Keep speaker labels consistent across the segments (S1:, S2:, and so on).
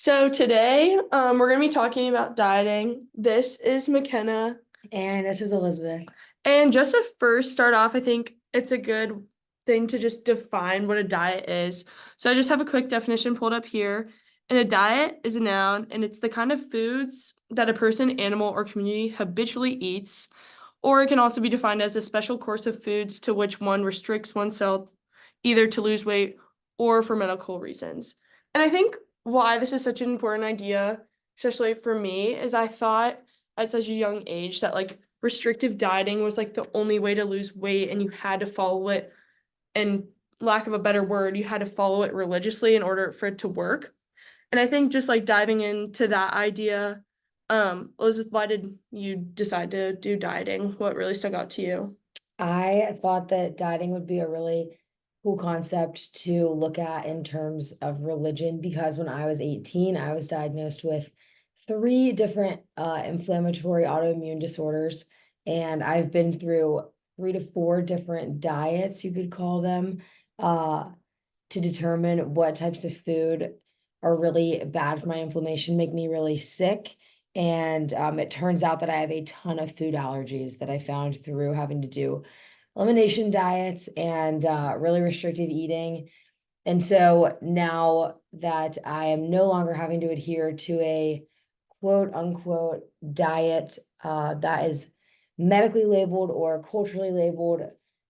S1: So today, we're gonna be talking about dieting. This is McKenna,
S2: And this is Elizabeth.
S1: and just to first start off, I think it's a good thing to just define what a diet is. So I just have a quick definition pulled up here. And a diet is a noun, and it's the kind of foods that a person, animal, or community habitually eats, or it can also be defined as a special course of foods to which one restricts oneself either to lose weight or for medical reasons. And I think why this is such an important idea, especially for me, is I thought at such a young age that like restrictive dieting was like the only way to lose weight and you had to follow it, and lack of a better word, you had to follow it religiously in order for it to work. And I think just like diving into that idea, Elizabeth, why did you decide to do dieting? What really stuck out to you?
S2: I thought that dieting would be a really cool concept to look at in terms of religion because when I was 18, I was diagnosed with three different inflammatory autoimmune disorders. And I've been through 3 to 4 different diets, you could call them, uh, to determine what types of food are really bad for my inflammation, make me really sick. And it turns out that I have a ton of food allergies that I found through having to do elimination diets and really restrictive eating. And so now that I am no longer having to adhere to a quote unquote diet that is medically labeled or culturally labeled,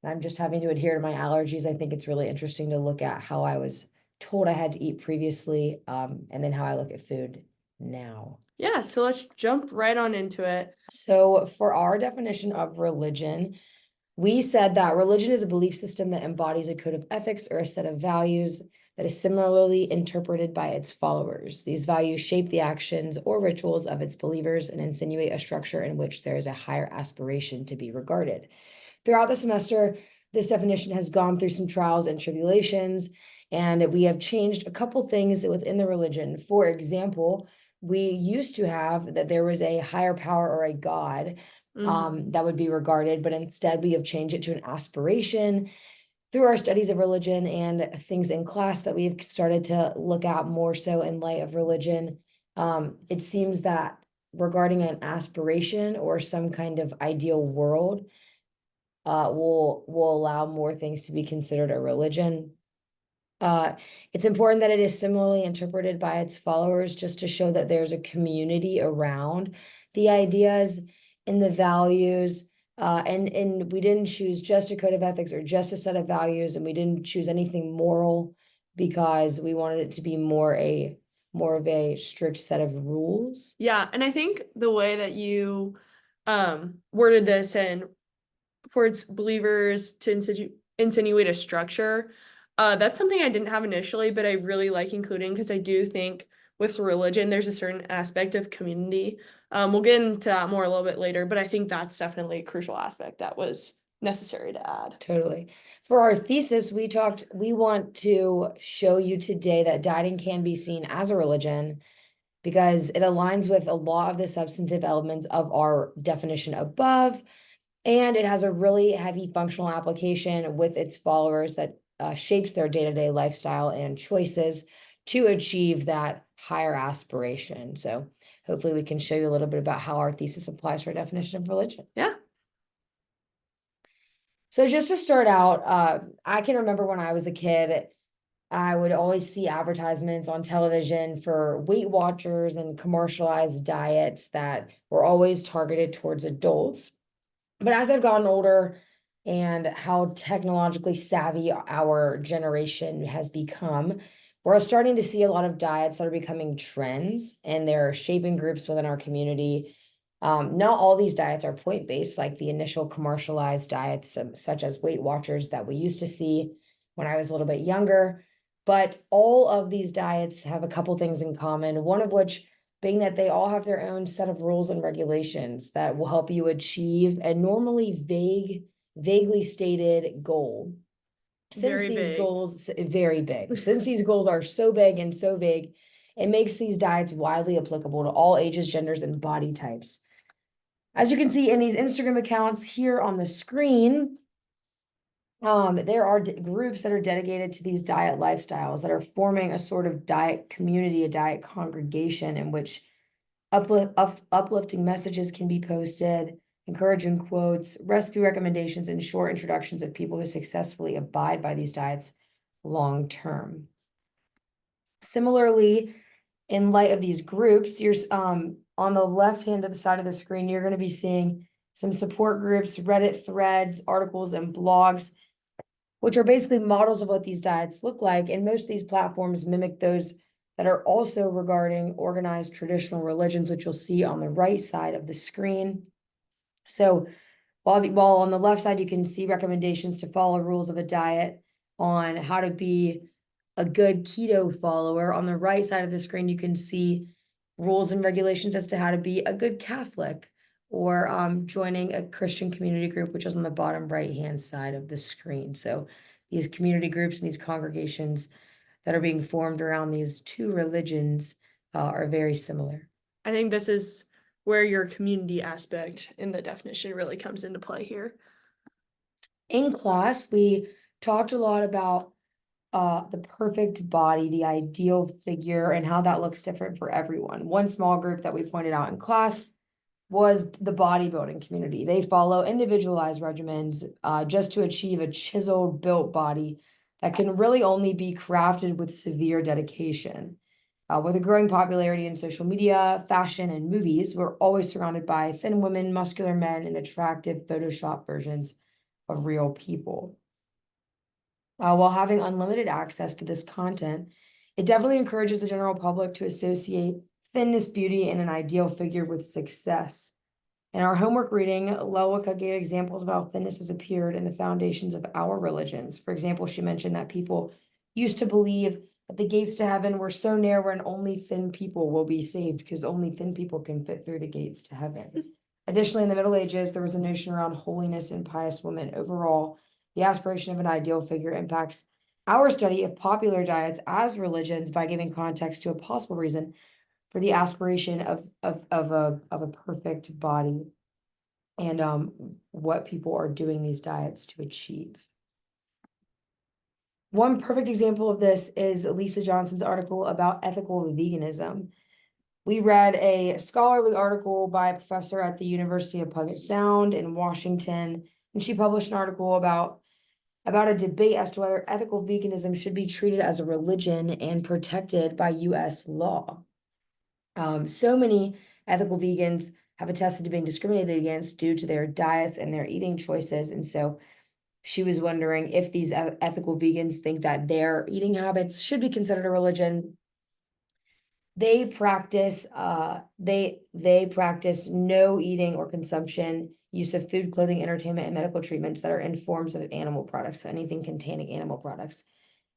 S2: I'm just having to adhere to my allergies. I think it's really interesting to look at how I was told I had to eat previously, and then how I look at food now.
S1: Yeah, so let's jump right on into it.
S2: So, for our definition of religion, we said that religion is a belief system that embodies a code of ethics or a set of values that is similarly interpreted by its followers. These values shape the actions or rituals of its believers and insinuate a structure in which there is a higher aspiration to be regarded. Throughout the semester, this definition has gone through some trials and tribulations, and we have changed a couple things within the religion. For example, we used to have that there was a higher power or a God that would be regarded, but instead we have changed it to an aspiration through our studies of religion and things in class that we've started to look at more so in light of religion. It seems that regarding an aspiration or some kind of ideal world, will allow more things to be considered a religion. Uh, it's important that it is similarly interpreted by its followers just to show that there's a community around the ideas and the values. And we didn't choose just a code of ethics or just a set of values, and we didn't choose anything moral because we wanted it to be more of a strict set of rules.
S1: Yeah, and I think the way that you worded this and for its believers to insinuate a structure, that's something I didn't have initially, but I really like including because I do think with religion, there's a certain aspect of community. We'll get into that more a little bit later, but I think that's definitely a crucial aspect that was necessary to add.
S2: Totally. For our thesis, we want to show you today that dieting can be seen as a religion because it aligns with a lot of the substantive elements of our definition above, and it has a really heavy functional application with its followers that shapes their day-to-day lifestyle and choices to achieve that higher aspiration. So hopefully we can show you a little bit about how our thesis applies to our definition of religion.
S1: Yeah.
S2: So just to start out, I can remember when I was a kid, I would always see advertisements on television for Weight Watchers and commercialized diets that were always targeted towards adults. But as I've gotten older and how technologically savvy our generation has become, we're starting to see a lot of diets that are becoming trends and they're shaping groups within our community. Not all these diets are point-based, like the initial commercialized diets, such as Weight Watchers that we used to see when I was a little bit younger. But all of these diets have a couple things in common, one of which being that they all have their own set of rules and regulations that will help you achieve a normally vaguely stated goal. Since
S1: Very
S2: these
S1: big.
S2: goals, very big, since these goals are so big and so vague, it makes these diets widely applicable to all ages, genders, and body types. As you can see in these Instagram accounts here on the screen, There are groups that are dedicated to these diet lifestyles that are forming a sort of diet community, a diet congregation in which uplifting messages can be posted, encouraging quotes, recipe recommendations, and short introductions of people who successfully abide by these diets long term. Similarly, in light of these groups, you're on the left hand of the side of the screen, you're going to be seeing some support groups, Reddit threads, articles, and blogs, which are basically models of what these diets look like. And most of these platforms mimic those that are also regarding organized traditional religions, which you'll see on the right side of the screen. So while on the left side, you can see recommendations to follow rules of a diet on how to be a good keto follower. On the right side of the screen, you can see rules and regulations as to how to be a good Catholic or joining a Christian community group, which is on the bottom right-hand side of the screen. So these community groups and these congregations that are being formed around these two religions are very similar.
S1: I think this is where your community aspect in the definition really comes into play here.
S2: In class, we talked a lot about the perfect body, the ideal figure, and how that looks different for everyone. One small group that we pointed out in class was the bodybuilding community. They follow individualized regimens just to achieve a chiseled, built body that can really only be crafted with severe dedication. With a growing popularity in social media, fashion, and movies, we're always surrounded by thin women, muscular men, and attractive Photoshop versions of real people. While having unlimited access to this content, it definitely encourages the general public to associate thinness, beauty, and an ideal figure with success. In our homework reading, Lelwicka gave examples of how thinness has appeared in the foundations of our religions. For example, she mentioned that people used to believe that the gates to heaven were so narrow and only thin people will be saved because only thin people can fit through the gates to heaven. Additionally, in the Middle Ages, there was a notion around holiness and pious women. Overall, the aspiration of an ideal figure impacts our study of popular diets as religions by giving context to a possible reason for the aspiration of a perfect body and what people are doing these diets to achieve. One perfect example of this is Lisa Johnson's article about ethical veganism. We read a scholarly article by a professor at the University of Puget Sound in Washington, and she published an article about a debate as to whether ethical veganism should be treated as a religion and protected by US law. So many ethical vegans have attested to being discriminated against due to their diets and their eating choices. And so she was wondering if these ethical vegans think that their eating habits should be considered a religion. They practice no eating or consumption, use of food, clothing, entertainment, and medical treatments that are in forms of animal products, so anything containing animal products.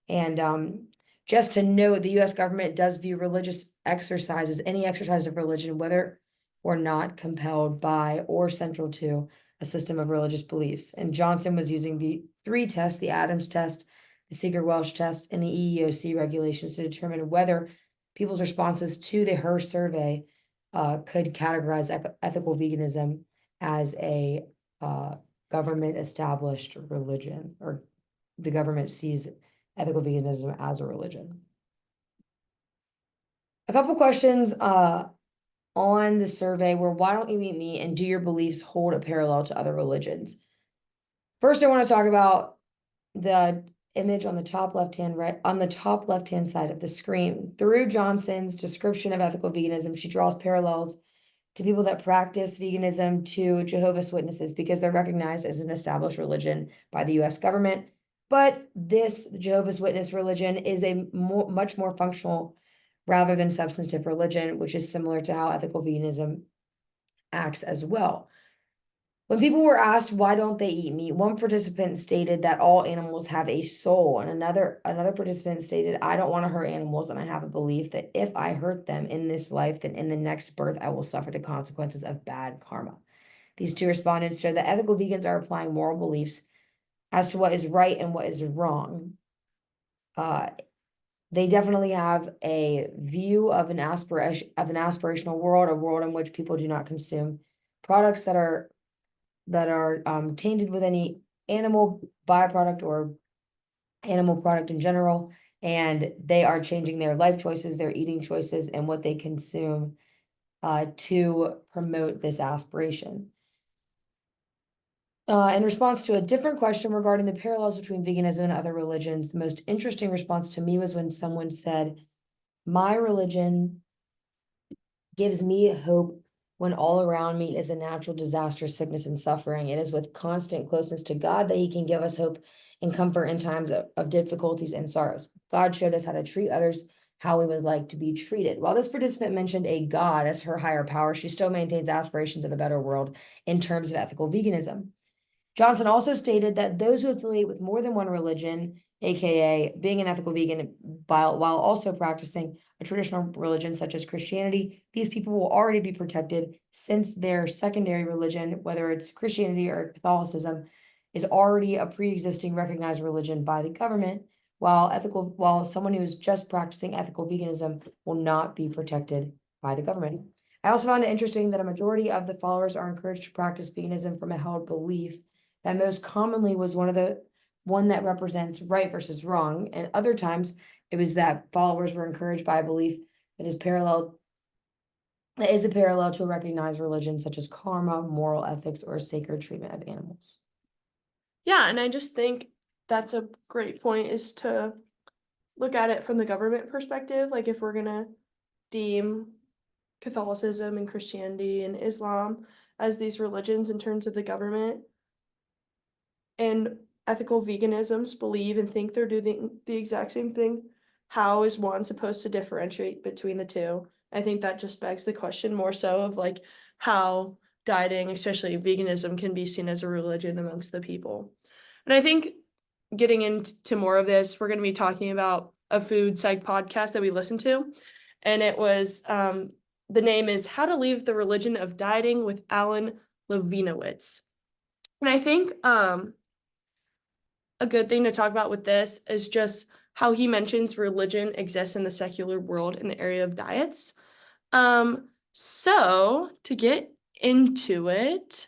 S2: And just to note, the US government does view religious exercises, any exercise of religion, whether or not compelled by or central to a system of religious beliefs. And Johnson was using the three tests, the Adams test, the Seeger-Welch test, and the EEOC regulations to determine whether people's responses to her survey could categorize ethical veganism as a government established religion, or the government sees ethical veganism as a religion. A couple questions on the survey were, why don't you eat meat, and do your beliefs hold a parallel to other religions? First, I want to talk about the image on the top left-hand side of the screen. Through Johnson's description of ethical veganism, she draws parallels to people that practice veganism to Jehovah's Witnesses because they're recognized as an established religion by the US government. But this Jehovah's Witness religion is a much more functional rather than substantive religion, which is similar to how ethical veganism acts as well. When people were asked why don't they eat meat, one participant stated that all animals have a soul, and another participant stated, I don't want to hurt animals, and I have a belief that if I hurt them in this life, then in the next birth I will suffer the consequences of bad karma. These two respondents showed that ethical vegans are applying moral beliefs as to what is right and what is wrong. They definitely have a view of an aspirational world, a world in which people do not consume products that are tainted with any animal byproduct or animal product in general, and they are changing their life choices, their eating choices, and what they consume to promote this aspiration. In response to a different question regarding the parallels between veganism and other religions, the most interesting response to me was when someone said, "My religion gives me hope when all around me is a natural disaster, sickness, and suffering. It is with constant closeness to God that He can give us hope and comfort in times of difficulties and sorrows. God showed us how to treat others how we would like to be treated." While this participant mentioned a God as her higher power, she still maintains aspirations of a better world in terms of ethical veganism. Johnson also stated that those who affiliate with more than one religion, aka being an ethical vegan while also practicing a traditional religion such as Christianity, these people will already be protected since their secondary religion, whether it's Christianity or Catholicism, is already a pre-existing recognized religion by the government, while someone who is just practicing ethical veganism will not be protected by the government. I also found it interesting that a majority of the followers are encouraged to practice veganism from a held belief that most commonly was one that represents right versus wrong, and other times it was that followers were encouraged by a belief that is a parallel to a recognized religion such as karma, moral ethics, or sacred treatment of animals.
S1: Yeah, and I just think that's a great point, is to look at it from the government perspective. Like, if we're gonna deem Catholicism and Christianity and Islam as these religions in terms of the government, and ethical veganisms believe and think they're doing the exact same thing, how is one supposed to differentiate between the two? I think that just begs the question more so of like how dieting, especially veganism, can be seen as a religion amongst the people. And I think getting into more of this, we're going to be talking about a food psych podcast that we listened to. And it was, the name is How to Leave the Religion of Dieting with Alan Levinowitz. And I think a good thing to talk about with this is just how he mentions religion exists in the secular world in the area of diets. So to get into it,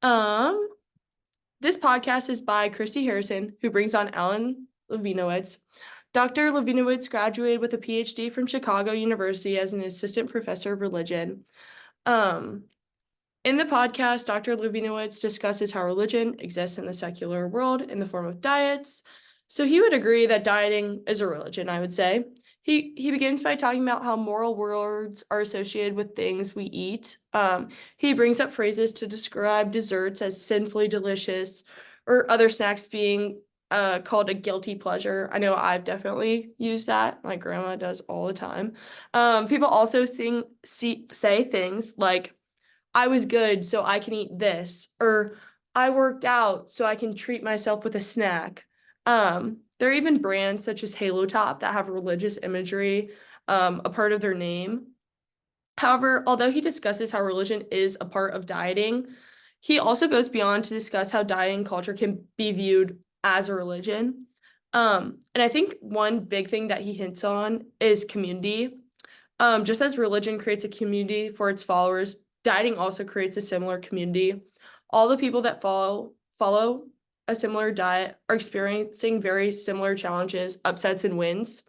S1: this podcast is by Christy Harrison, who brings on Alan Levinowitz. Dr. Levinowitz graduated with a PhD from Chicago University as an assistant professor of religion. In the podcast, Dr. Levinowitz discusses how religion exists in the secular world in the form of diets. So he would agree that dieting is a religion, I would say. He begins by talking about how moral words are associated with things we eat. He brings up phrases to describe desserts as sinfully delicious, or other snacks being called a guilty pleasure. I know I've definitely used that. My grandma does all the time. People also say things like, "I was good, so I can eat this," or "I worked out, so I can treat myself with a snack." There are even brands such as Halo Top that have religious imagery a part of their name. However, although he discusses how religion is a part of dieting, he also goes beyond to discuss how dieting culture can be viewed as a religion. And I think one big thing that he hints on is community. Just as religion creates a community for its followers, dieting also creates a similar community. All the people that follow a similar diet are experiencing very similar challenges, upsets, and wins.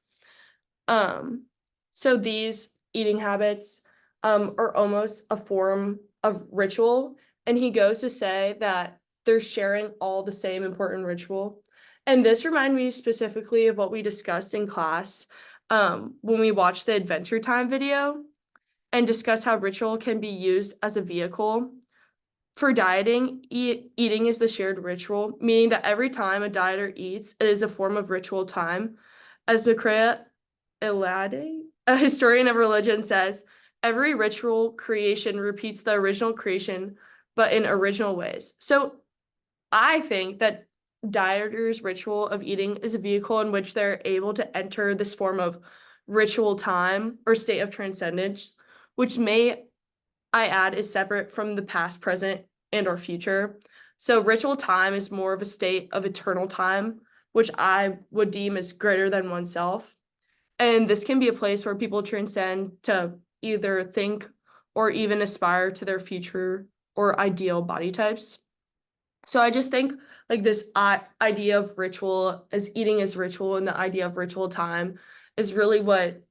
S1: So these eating habits are almost a form of ritual, and he goes to say that they're sharing all the same important ritual. And this reminded me specifically of what we discussed in class when we watched the Adventure Time video and discussed how ritual can be used as a vehicle. For dieting, eating is the shared ritual, meaning that every time a dieter eats, it is a form of ritual time. As McKenna Elizabeth, a historian of religion, says, every ritual creation repeats the original creation, but in original ways. So I think that dieters' ritual of eating is a vehicle in which they're able to enter this form of ritual time or state of transcendence, which may I add is separate from the past, present, and or future. So ritual time is more of a state of eternal time, which I would deem as greater than oneself. And this can be a place where people transcend to either think or even aspire to their future or ideal body types. So I just think like this idea of ritual as eating as ritual and the idea of ritual time is really what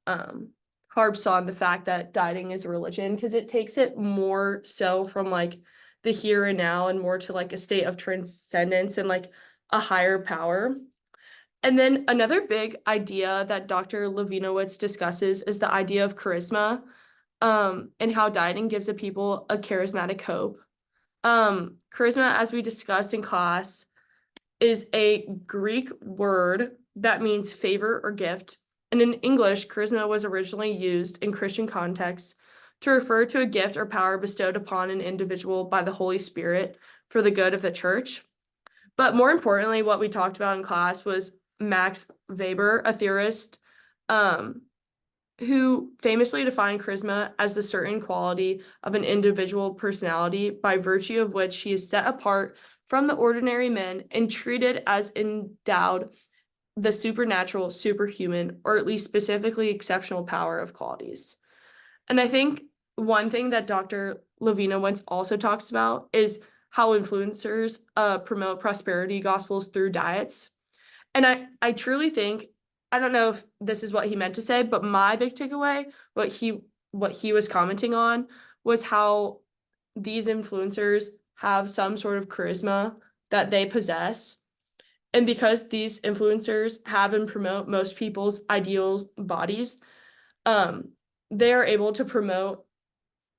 S1: harps on the fact that dieting is a religion because it takes it more so from like the here and now and more to like a state of transcendence and like a higher power. And then another big idea that Dr. Levinowitz discusses is the idea of charisma, and how dieting gives a people a charismatic hope. Charisma, as we discussed in class, is a Greek word that means favor or gift. And in English, charisma was originally used in Christian contexts to refer to a gift or power bestowed upon an individual by the Holy Spirit for the good of the church. But more importantly, what we talked about in class was Max Weber, a theorist, um, who famously defined charisma as the certain quality of an individual personality by virtue of which he is set apart from the ordinary men and treated as endowed the supernatural, superhuman, or at least specifically exceptional power of qualities. And I think one thing that Dr. Levinowitz also talks about is how influencers promote prosperity gospels through diets. And I truly think, I don't know if this is what he meant to say, but my big takeaway, what he was commenting on was how these influencers have some sort of charisma that they possess. And because these influencers have and promote most people's ideal bodies, um, they are able to promote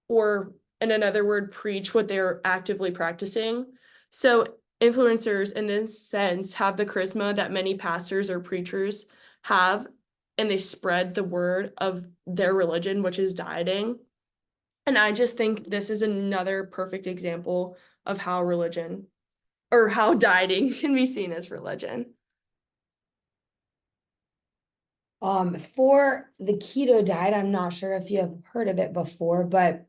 S1: or in another word, preach what they're actively practicing. So influencers in this sense have the charisma that many pastors or preachers have, and they spread the word of their religion, which is dieting. And I just think this is another perfect example of how religion or how dieting can be seen as religion.
S2: For the keto diet, I'm not sure if you have heard of it before, but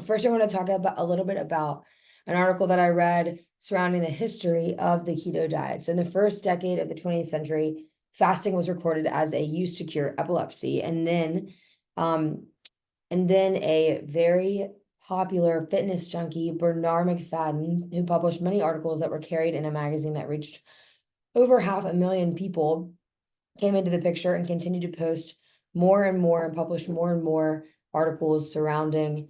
S2: first I want to talk about a little bit about an article that I read surrounding the history of the keto diet. So in the first decade of the 20th century, fasting was recorded as a use to cure epilepsy, um, and then a very popular fitness junkie, Bernard McFadden, who published many articles that were carried in a magazine that reached over 500,000 people, came into the picture and continued to post more and more and publish more and more articles surrounding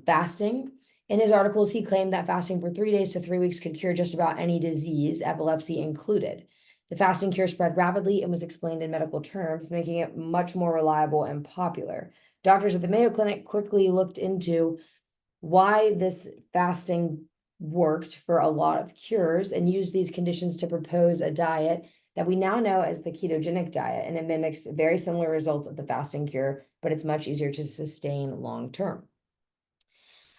S2: fasting. In his articles, he claimed that fasting for 3 days to 3 weeks could cure just about any disease, epilepsy included. The fasting cure spread rapidly and was explained in medical terms, making it much more reliable and popular. Doctors at the Mayo Clinic quickly looked into why this fasting worked for a lot of cures and used these conditions to propose a diet that we now know as the ketogenic diet, and it mimics very similar results of the fasting cure, but it's much easier to sustain long term.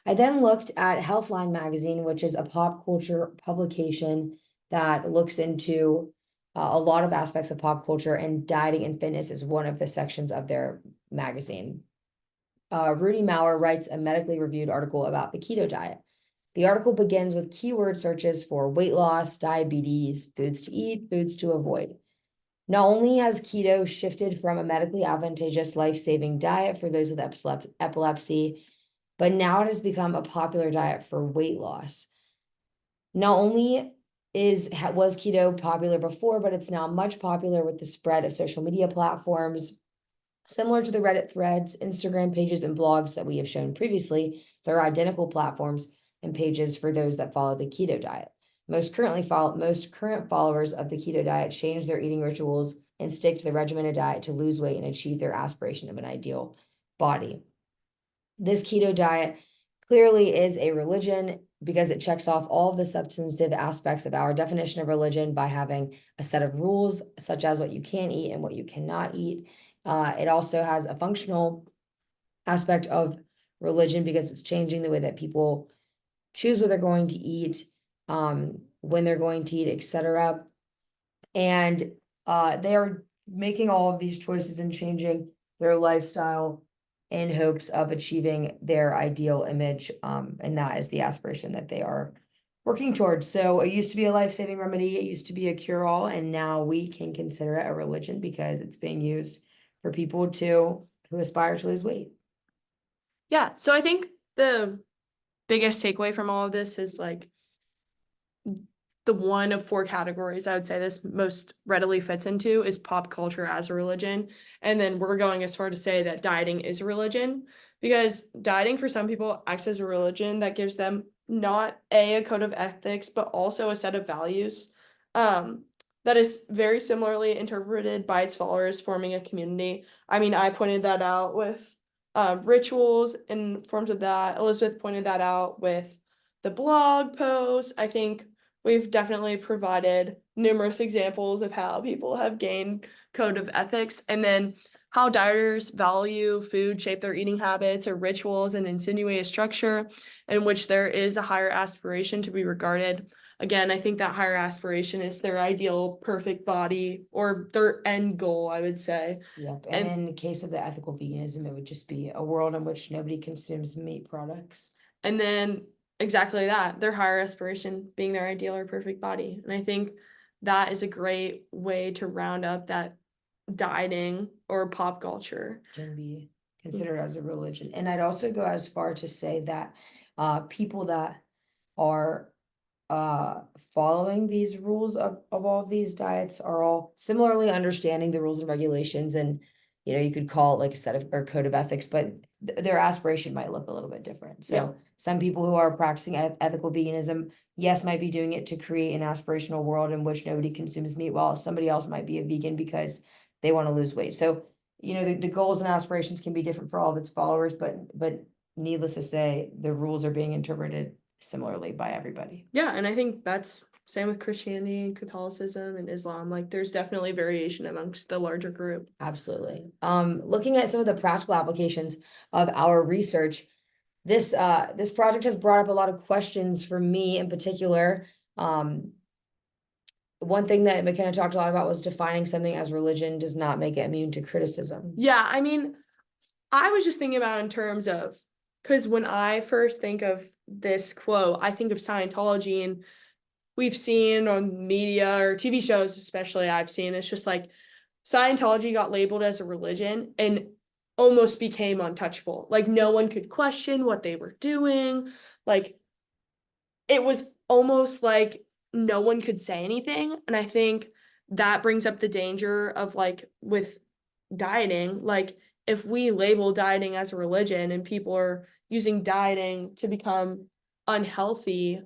S2: I then looked at Healthline magazine, which is a pop culture publication that looks into a lot of aspects of pop culture, and dieting and fitness is one of the sections of their magazine. Rudy Maurer writes a medically reviewed article about the keto diet. The article begins with keyword searches for weight loss, diabetes, foods to eat, foods to avoid. Not only has keto shifted from a medically advantageous life-saving diet for those with epilepsy, but now it has become a popular diet for weight loss. Not only was keto popular before, but it's now much popular with the spread of social media platforms. Similar to the Reddit threads, Instagram pages, and blogs that we have shown previously, there are identical platforms and pages for those that follow the keto diet. Most current followers of the keto diet change their eating rituals and stick to the regimented diet to lose weight and achieve their aspiration of an ideal body. This keto diet clearly is a religion because it checks off all of the substantive aspects of our definition of religion by having a set of rules, such as what you can eat and what you cannot eat. It also has a functional aspect of religion because it's changing the way that people choose what they're going to eat, when they're going to eat, etc. And they are making all of these choices and changing their lifestyle in hopes of achieving their ideal image. And that is the aspiration that they are working towards. So it used to be a life-saving remedy, it used to be a cure-all, and now we can consider it a religion because it's being used for people who aspire to lose weight.
S1: Yeah, so I think the biggest takeaway from all of this is like the one of four categories I would say this most readily fits into is pop culture as a religion. And then we're going as far to say that dieting is a religion, because dieting for some people acts as a religion that gives them not a code of ethics, but also a set of values that is very similarly interpreted by its followers, forming a community. I mean, I pointed that out with rituals and forms of that. Elizabeth pointed that out with the blog post. I think we've definitely provided numerous examples of how people have gained code of ethics, and then how dieters value food shape their eating habits or rituals and insinuate a structure in which there is a higher aspiration to be regarded. Again, I think that higher aspiration is their ideal perfect body or their end goal, I would say.
S2: Yep,
S1: And
S2: and in the case of the ethical veganism, it would just be a world in which nobody consumes meat products.
S1: And then exactly that, their higher aspiration being their ideal or perfect body. And I think that is a great way to round up that dieting or pop culture.
S2: Can be considered as a religion. And I'd also go as far to say that people that are following these rules of all of these diets are all similarly understanding the rules and regulations, and you could call it like a set of or code of ethics, but their aspiration might look a little bit different. So
S1: Yeah.
S2: some people who are practicing ethical veganism, yes, might be doing it to create an aspirational world in which nobody consumes meat, while somebody else might be a vegan because they want to lose weight. So the goals and aspirations can be different for all of its followers, but needless to say, the rules are being interpreted similarly by everybody.
S1: Yeah, and I think that's same with Christianity and Catholicism and Islam. Like there's definitely variation amongst the larger group.
S2: Absolutely. Looking at some of the practical applications of our research, this project has brought up a lot of questions for me in particular. One thing that McKenna talked a lot about was defining something as religion does not make it immune to criticism.
S1: Yeah, I mean, I was just thinking about it in terms of, because when I first think of this quote, I think of Scientology, and we've seen on media or TV shows, especially I've seen, it's just like Scientology got labeled as a religion and almost became untouchable. Like no one could question what they were doing. Like it was almost like no one could say anything. And I think that brings up the danger of like with dieting, like if we label dieting as a religion and people are using dieting to become unhealthy,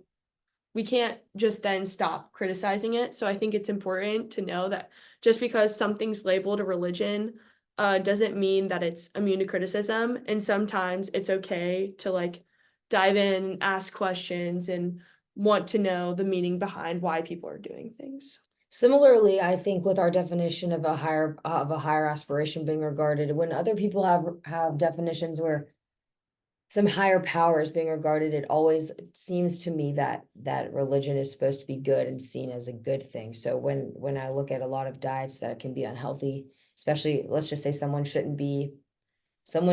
S1: we can't just then stop criticizing it. So I think it's important to know that just because something's labeled a religion doesn't mean that it's immune to criticism. And sometimes it's okay to like dive in, ask questions, and want to know the meaning behind why people are doing things.
S2: Similarly, I think with our definition of a higher aspiration being regarded, when other people have definitions where some higher power is being regarded, it always seems to me that religion is supposed to be good and seen as a good thing. So when I look at a lot of diets that can be unhealthy, especially let's just say someone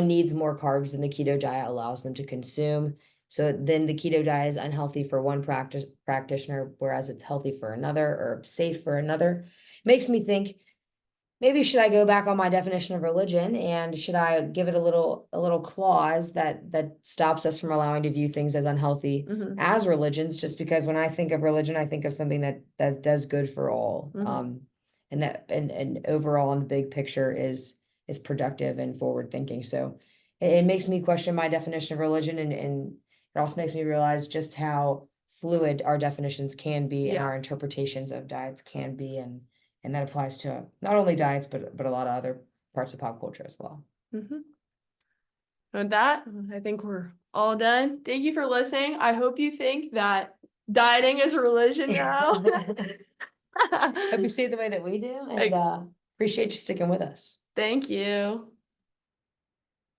S2: needs more carbs than the keto diet allows them to consume. So then the keto diet is unhealthy for one practitioner, whereas it's healthy for another or safe for another. Makes me think, maybe should I go back on my definition of religion, and should I give it a little clause that stops us from allowing to view things as unhealthy as religions, just because when I think of religion, I think of something that does good for all. And that and overall in the big picture is productive and forward thinking. So it makes me question my definition of religion, and it also makes me realize just how fluid our definitions can be and our interpretations of diets can be, and that applies to not only diets, but a lot of other parts of pop culture as well.
S1: With that, I think we're all done. Thank you for listening. I hope you think that dieting is a religion now.
S2: Hope you see it the way that we do, and appreciate you sticking with us.
S1: Thank you.